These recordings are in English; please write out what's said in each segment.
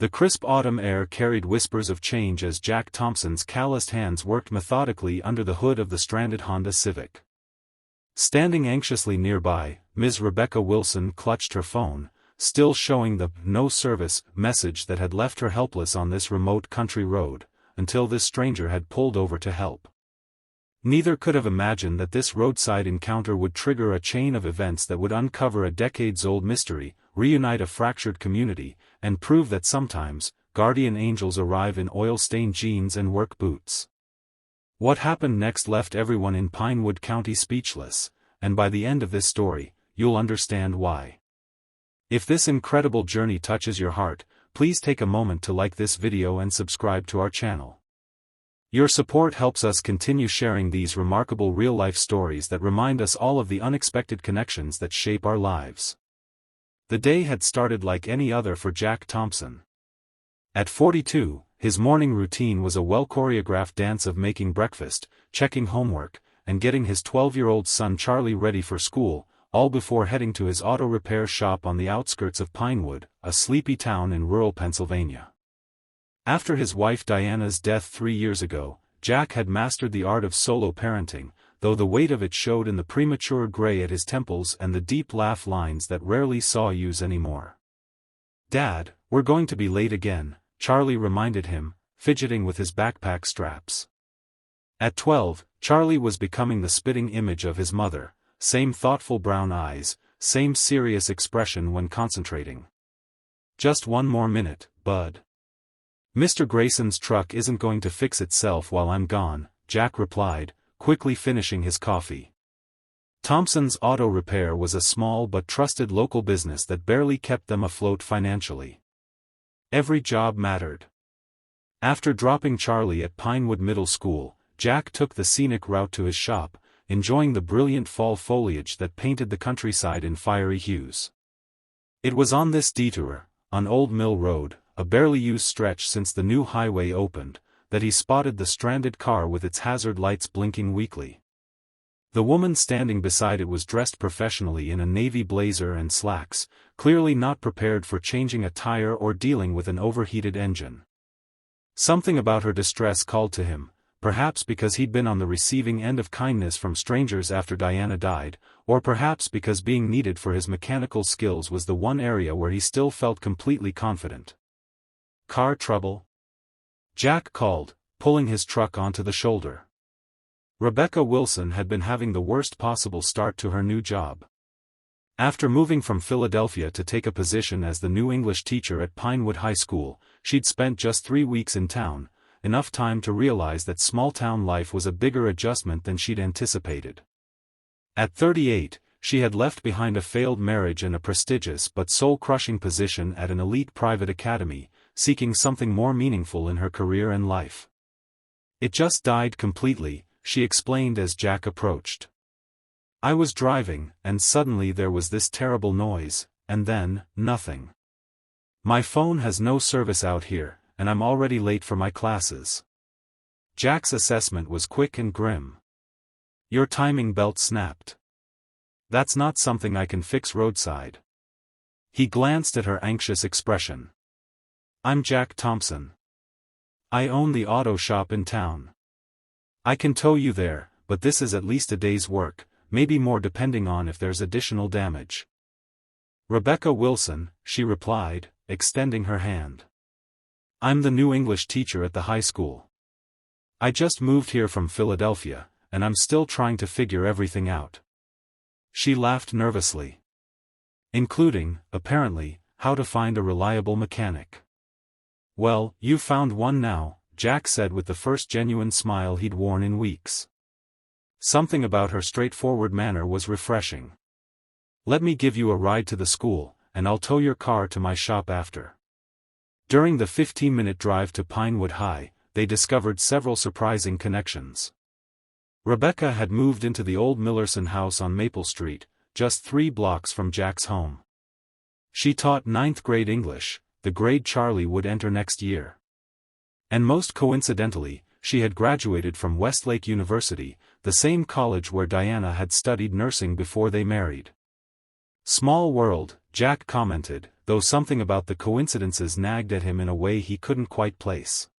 The crisp autumn air carried whispers of change as Jack Thompson's calloused hands worked methodically under the hood of the stranded Honda Civic. Standing anxiously nearby, Ms. Rebecca Wilson clutched her phone, still showing the "no service" message that had left her helpless on this remote country road, until this stranger had pulled over to help. Neither could have imagined that this roadside encounter would trigger a chain of events that would uncover a decades-old mystery, reunite a fractured community, and prove that sometimes, guardian angels arrive in oil-stained jeans and work boots. What happened next left everyone in Pinewood County speechless, and by the end of this story, you'll understand why. If this incredible journey touches your heart, please take a moment to like this video and subscribe to our channel. Your support helps us continue sharing these remarkable real-life stories that remind us all of the unexpected connections that shape our lives. The day had started like any other for Jack Thompson. At 42, his morning routine was a well-choreographed dance of making breakfast, checking homework, and getting his 12-year-old son Charlie ready for school, all before heading to his auto repair shop on the outskirts of Pinewood, a sleepy town in rural Pennsylvania. After his wife Diana's death 3 years ago, Jack had mastered the art of solo parenting, though the weight of it showed in the premature gray at his temples and the deep laugh lines that rarely saw use anymore. "Dad, we're going to be late again," Charlie reminded him, fidgeting with his backpack straps. At 12, Charlie was becoming the spitting image of his mother, same thoughtful brown eyes, same serious expression when concentrating. "Just one more minute, bud. Mr. Grayson's truck isn't going to fix itself while I'm gone," Jack replied, quickly finishing his coffee. Thompson's Auto Repair was a small but trusted local business that barely kept them afloat financially. Every job mattered. After dropping Charlie at Pinewood Middle School, Jack took the scenic route to his shop, enjoying the brilliant fall foliage that painted the countryside in fiery hues. It was on this detour, on Old Mill Road, a barely used stretch since the new highway opened, that he spotted the stranded car with its hazard lights blinking weakly. The woman standing beside it was dressed professionally in a navy blazer and slacks, clearly not prepared for changing a tire or dealing with an overheated engine. Something about her distress called to him, perhaps because he'd been on the receiving end of kindness from strangers after Diana died, or perhaps because being needed for his mechanical skills was the one area where he still felt completely confident. "Car trouble?" Jack called, pulling his truck onto the shoulder. Rebecca Wilson had been having the worst possible start to her new job. After moving from Philadelphia to take a position as the new English teacher at Pinewood High School, she'd spent just 3 weeks in town, enough time to realize that small-town life was a bigger adjustment than she'd anticipated. At 38, she had left behind a failed marriage and a prestigious but soul-crushing position at an elite private academy, seeking something more meaningful in her career and life. "It just died completely," she explained as Jack approached. "I was driving, and suddenly there was this terrible noise, and then, nothing. My phone has no service out here, and I'm already late for my classes." Jack's assessment was quick and grim. "Your timing belt snapped. That's not something I can fix roadside." He glanced at her anxious expression. "I'm Jack Thompson. I own the auto shop in town. I can tow you there, but this is at least a day's work, maybe more depending on if there's additional damage." "Rebecca Wilson," she replied, extending her hand. "I'm the new English teacher at the high school. I just moved here from Philadelphia, and I'm still trying to figure everything out." She laughed nervously. "Including, apparently, how to find a reliable mechanic." "Well, you've found one now," Jack said with the first genuine smile he'd worn in weeks. Something about her straightforward manner was refreshing. "Let me give you a ride to the school, and I'll tow your car to my shop after." During the 15-minute drive to Pinewood High, they discovered several surprising connections. Rebecca had moved into the old Millerson house on Maple Street, just 3 blocks from Jack's home. She taught 9th grade English, the grade Charlie would enter next year. And most coincidentally, she had graduated from Westlake University, the same college where Diana had studied nursing before they married. "Small world," Jack commented, though something about the coincidences nagged at him in a way he couldn't quite place.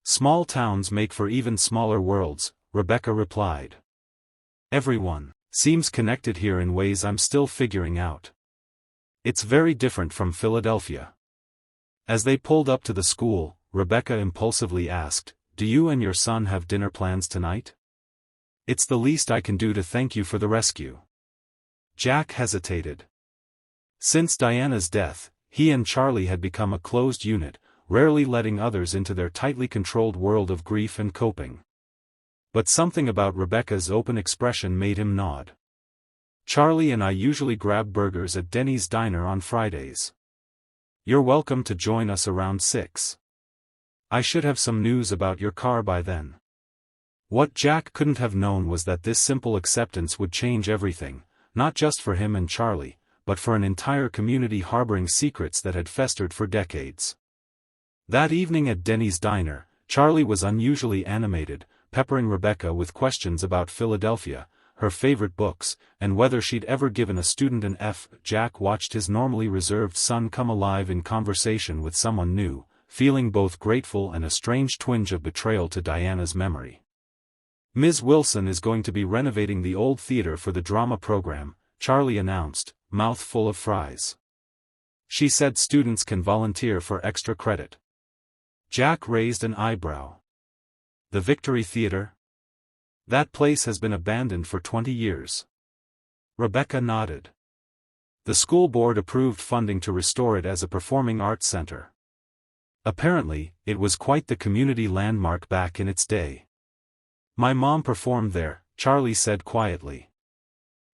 "Small towns make for even smaller worlds," Rebecca replied. "Everyone seems connected here in ways I'm still figuring out. It's very different from Philadelphia." As they pulled up to the school, Rebecca impulsively asked, "Do you and your son have dinner plans tonight? It's the least I can do to thank you for the rescue." Jack hesitated. Since Diana's death, he and Charlie had become a closed unit, rarely letting others into their tightly controlled world of grief and coping. But something about Rebecca's open expression made him nod. "Charlie and I usually grab burgers at Denny's Diner on Fridays. You're welcome to join us around 6. I should have some news about your car by then." What Jack couldn't have known was that this simple acceptance would change everything, not just for him and Charlie, but for an entire community harboring secrets that had festered for decades. That evening at Denny's Diner, Charlie was unusually animated, peppering Rebecca with questions about Philadelphia, her favorite books, and whether she'd ever given a student an F. Jack watched his normally reserved son come alive in conversation with someone new, feeling both grateful and a strange twinge of betrayal to Diana's memory. "Ms. Wilson is going to be renovating the old theater for the drama program," Charlie announced, mouth full of fries. "She said students can volunteer for extra credit." Jack raised an eyebrow. "The Victory Theater? That place has been abandoned for 20 years. Rebecca nodded. "The school board approved funding to restore it as a performing arts center. Apparently, it was quite the community landmark back in its day. My mom performed there," Charlie said quietly.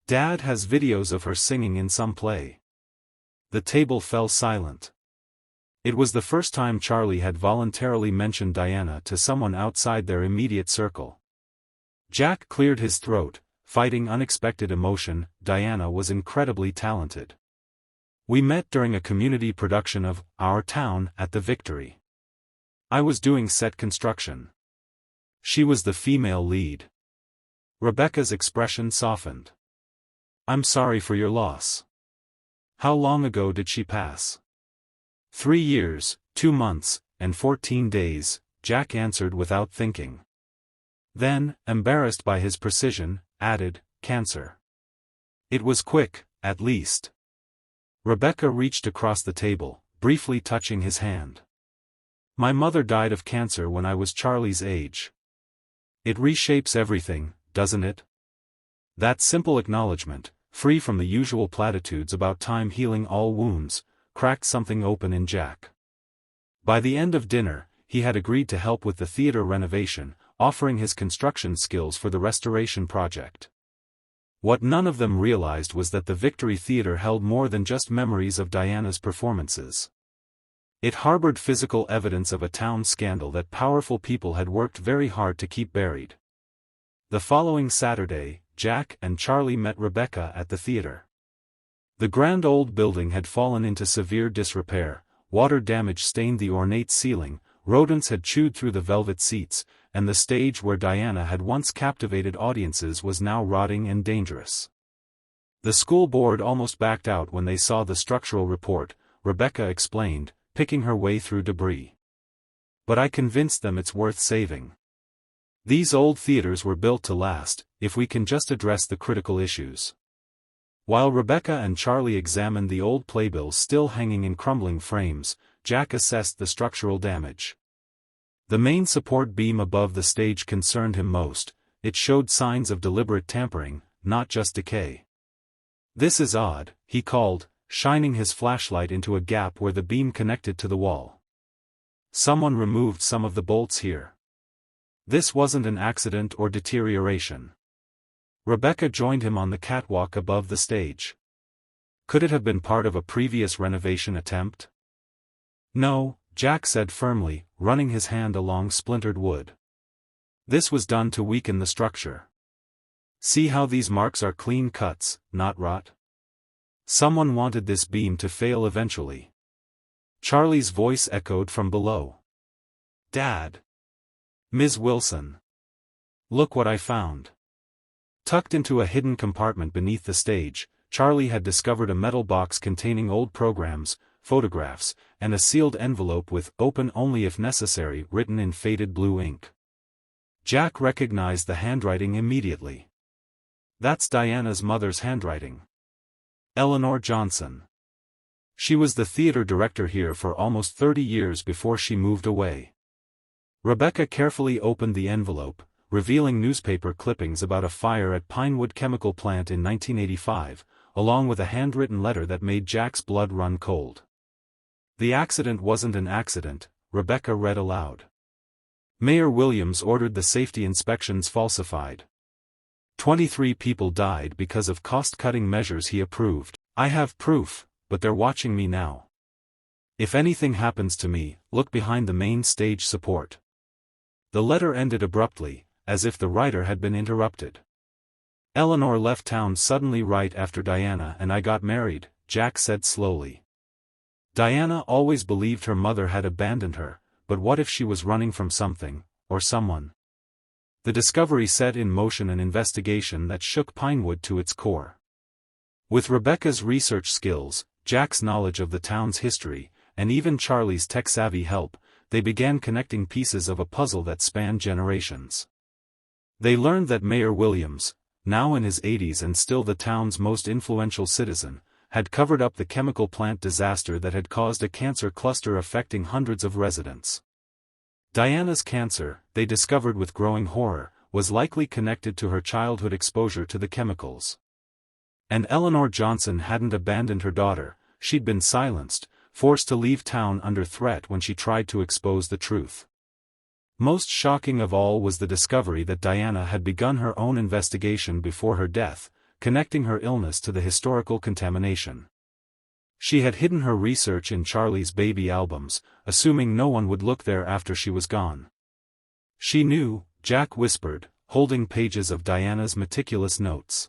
"Dad has videos of her singing in some play." The table fell silent. It was the first time Charlie had voluntarily mentioned Diana to someone outside their immediate circle. Jack cleared his throat, fighting unexpected emotion. "Diana was incredibly talented. We met during a community production of Our Town at the Victory. I was doing set construction. She was the female lead." Rebecca's expression softened. "I'm sorry for your loss. How long ago did she pass?" 3 years, 2 months, and 14 days, Jack answered without thinking. Then, embarrassed by his precision, added, "Cancer." "It was quick, at least." Rebecca reached across the table, briefly touching his hand. "My mother died of cancer when I was Charlie's age. It reshapes everything, doesn't it?" That simple acknowledgement, free from the usual platitudes about time healing all wounds, cracked something open in Jack. By the end of dinner, he had agreed to help with the theater renovation, offering his construction skills for the restoration project. What none of them realized was that the Victory Theater held more than just memories of Diana's performances. It harbored physical evidence of a town scandal that powerful people had worked very hard to keep buried. The following Saturday, Jack and Charlie met Rebecca at the theater. The grand old building had fallen into severe disrepair, water damage stained the ornate ceiling, rodents had chewed through the velvet seats, and the stage where Diana had once captivated audiences was now rotting and dangerous. The school board almost backed out when they saw the structural report, Rebecca explained, picking her way through debris. "But I convinced them it's worth saving. These old theaters were built to last, if we can just address the critical issues." While Rebecca and Charlie examined the old playbills still hanging in crumbling frames, Jack assessed the structural damage. The main support beam above the stage concerned him most. It showed signs of deliberate tampering, not just decay. "This is odd," he called, shining his flashlight into a gap where the beam connected to the wall. "Someone removed some of the bolts here. This wasn't an accident or deterioration." Rebecca joined him on the catwalk above the stage. "Could it have been part of a previous renovation attempt?" "No," Jack said firmly, running his hand along splintered wood. "This was done to weaken the structure. See how these marks are clean cuts, not rot? Someone wanted this beam to fail eventually." Charlie's voice echoed from below. "Dad! Ms. Wilson! Look what I found." Tucked into a hidden compartment beneath the stage, Charlie had discovered a metal box containing old programs, photographs, and a sealed envelope with "open only if necessary" written in faded blue ink. Jack recognized the handwriting immediately. That's Diana's mother's handwriting. Eleanor Johnson. She was the theater director here for almost 30 years before she moved away. Rebecca carefully opened the envelope, revealing newspaper clippings about a fire at Pinewood Chemical Plant in 1985, along with a handwritten letter that made Jack's blood run cold. "The accident wasn't an accident," Rebecca read aloud. "Mayor Williams ordered the safety inspections falsified. 23 people died because of cost-cutting measures he approved. I have proof, but they're watching me now. If anything happens to me, look behind the main stage support." The letter ended abruptly, as if the writer had been interrupted. "Eleanor left town suddenly right after Diana and I got married," Jack said slowly. Diana always believed her mother had abandoned her, but what if she was running from something, or someone? The discovery set in motion an investigation that shook Pinewood to its core. With Rebecca's research skills, Jack's knowledge of the town's history, and even Charlie's tech-savvy help, they began connecting pieces of a puzzle that spanned generations. They learned that Mayor Williams, now in his 80s and still the town's most influential citizen, had covered up the chemical plant disaster that had caused a cancer cluster affecting hundreds of residents. Diana's cancer, they discovered with growing horror, was likely connected to her childhood exposure to the chemicals. And Eleanor Johnson hadn't abandoned her daughter, she'd been silenced, forced to leave town under threat when she tried to expose the truth. Most shocking of all was the discovery that Diana had begun her own investigation before her death, connecting her illness to the historical contamination. She had hidden her research in Charlie's baby albums, assuming no one would look there after she was gone. "She knew," Jack whispered, holding pages of Diana's meticulous notes.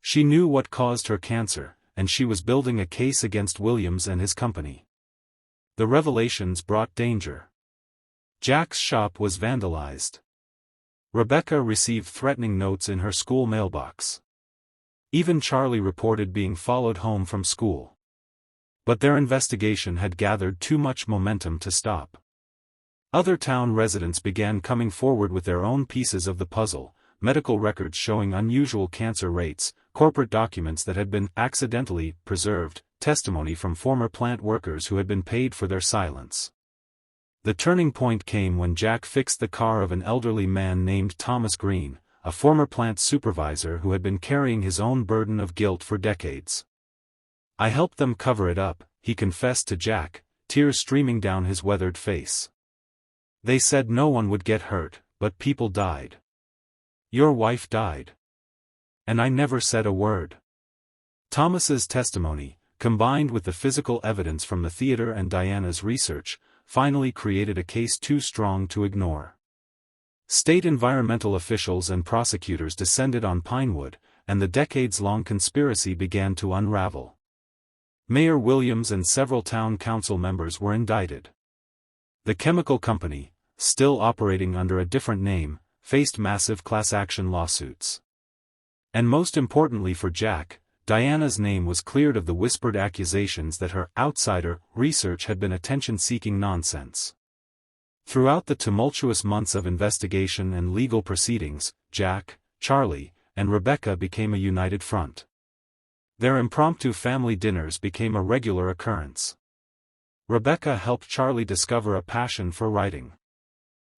"She knew what caused her cancer, and she was building a case against Williams and his company." The revelations brought danger. Jack's shop was vandalized. Rebecca received threatening notes in her school mailbox. Even Charlie reported being followed home from school. But their investigation had gathered too much momentum to stop. Other town residents began coming forward with their own pieces of the puzzle, medical records showing unusual cancer rates, corporate documents that had been accidentally preserved, testimony from former plant workers who had been paid for their silence. The turning point came when Jack fixed the car of an elderly man named Thomas Green, a former plant supervisor who had been carrying his own burden of guilt for decades. "I helped them cover it up," he confessed to Jack, tears streaming down his weathered face. "They said no one would get hurt, but people died. Your wife died. And I never said a word." Thomas's testimony, combined with the physical evidence from the theater and Diana's research, finally created a case too strong to ignore. State environmental officials and prosecutors descended on Pinewood, and the decades-long conspiracy began to unravel. Mayor Williams and several town council members were indicted. The chemical company, still operating under a different name, faced massive class-action lawsuits. And most importantly for Jack, Diana's name was cleared of the whispered accusations that her outsider research had been attention-seeking nonsense. Throughout the tumultuous months of investigation and legal proceedings, Jack, Charlie, and Rebecca became a united front. Their impromptu family dinners became a regular occurrence. Rebecca helped Charlie discover a passion for writing.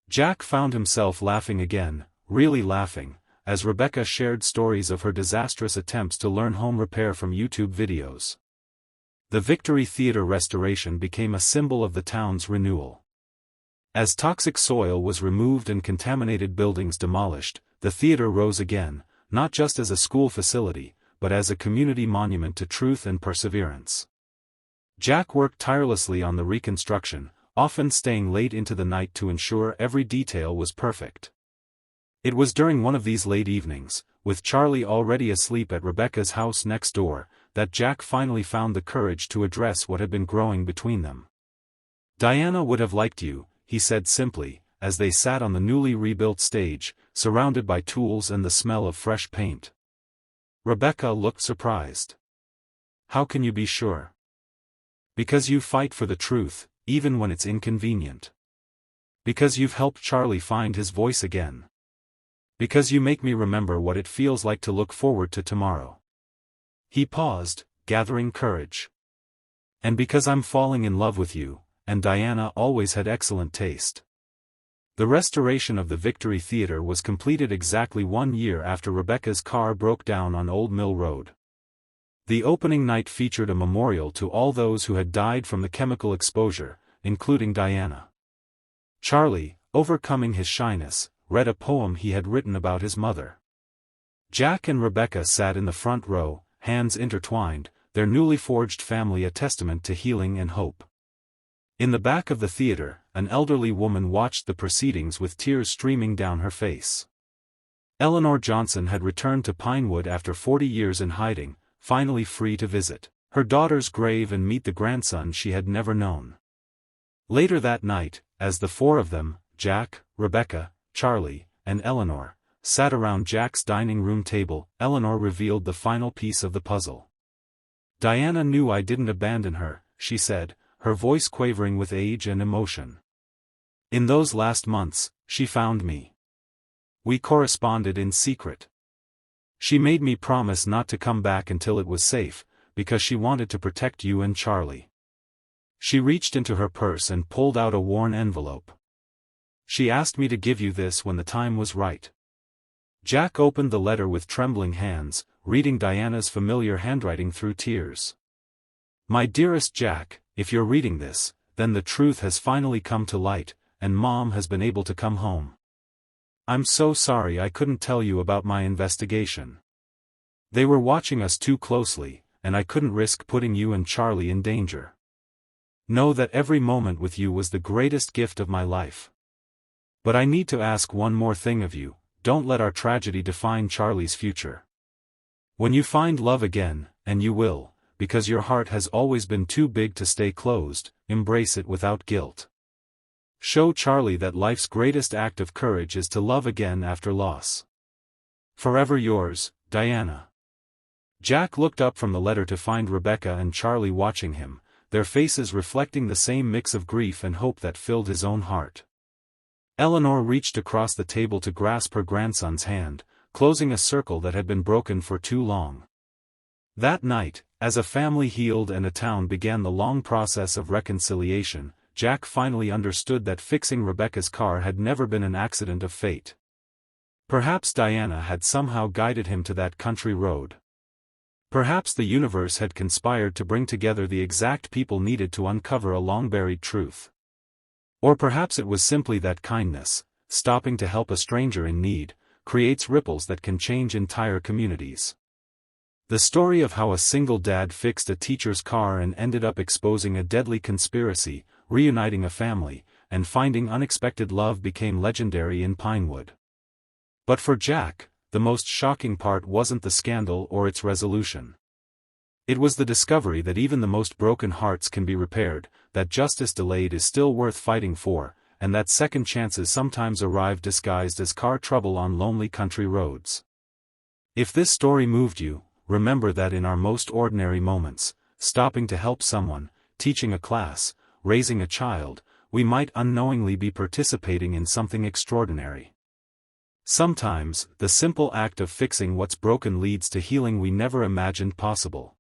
Jack found himself laughing again, really laughing, as Rebecca shared stories of her disastrous attempts to learn home repair from YouTube videos. The Victory Theater restoration became a symbol of the town's renewal. As toxic soil was removed and contaminated buildings demolished, the theater rose again, not just as a school facility, but as a community monument to truth and perseverance. Jack worked tirelessly on the reconstruction, often staying late into the night to ensure every detail was perfect. It was during one of these late evenings, with Charlie already asleep at Rebecca's house next door, that Jack finally found the courage to address what had been growing between them. "Diana would have liked you," he said simply, as they sat on the newly rebuilt stage, surrounded by tools and the smell of fresh paint. Rebecca looked surprised. "How can you be sure?" Because you fight for the truth, even when it's inconvenient. Because you've helped Charlie find his voice again. Because you make me remember what it feels like to look forward to tomorrow. He paused, gathering courage. And because I'm falling in love with you, and Diana always had excellent taste. The restoration of the Victory Theatre was completed exactly 1 year after Rebecca's car broke down on Old Mill Road. The opening night featured a memorial to all those who had died from the chemical exposure, including Diana. Charlie, overcoming his shyness, read a poem he had written about his mother. Jack and Rebecca sat in the front row, hands intertwined, their newly forged family a testament to healing and hope. In the back of the theater, an elderly woman watched the proceedings with tears streaming down her face. Eleanor Johnson had returned to Pinewood after 40 years in hiding, finally free to visit her daughter's grave and meet the grandson she had never known. Later that night, as the four of them, Jack, Rebecca, Charlie, and Eleanor, sat around Jack's dining room table, Eleanor revealed the final piece of the puzzle. "Diana knew I didn't abandon her," she said, her voice quavering with age and emotion. "In those last months, she found me. We corresponded in secret. She made me promise not to come back until it was safe, because she wanted to protect you and Charlie." She reached into her purse and pulled out a worn envelope. "She asked me to give you this when the time was right." Jack opened the letter with trembling hands, reading Diana's familiar handwriting through tears. "My dearest Jack, if you're reading this, then the truth has finally come to light, and Mom has been able to come home. I'm so sorry I couldn't tell you about my investigation. They were watching us too closely, and I couldn't risk putting you and Charlie in danger. Know that every moment with you was the greatest gift of my life. But I need to ask one more thing of you, don't let our tragedy define Charlie's future. When you find love again, and you will, because your heart has always been too big to stay closed, embrace it without guilt. Show Charlie that life's greatest act of courage is to love again after loss. Forever yours, Diana." Jack looked up from the letter to find Rebecca and Charlie watching him, their faces reflecting the same mix of grief and hope that filled his own heart. Eleanor reached across the table to grasp her grandson's hand, closing a circle that had been broken for too long. That night, as a family healed and a town began the long process of reconciliation, Jack finally understood that fixing Rebecca's car had never been an accident of fate. Perhaps Diana had somehow guided him to that country road. Perhaps the universe had conspired to bring together the exact people needed to uncover a long-buried truth. Or perhaps it was simply that kindness, stopping to help a stranger in need, creates ripples that can change entire communities. The story of how a single dad fixed a teacher's car and ended up exposing a deadly conspiracy, reuniting a family, and finding unexpected love became legendary in Pinewood. But for Jack, the most shocking part wasn't the scandal or its resolution. It was the discovery that even the most broken hearts can be repaired, that justice delayed is still worth fighting for, and that second chances sometimes arrive disguised as car trouble on lonely country roads. If this story moved you, remember that in our most ordinary moments, stopping to help someone, teaching a class, raising a child, we might unknowingly be participating in something extraordinary. Sometimes, the simple act of fixing what's broken leads to healing we never imagined possible.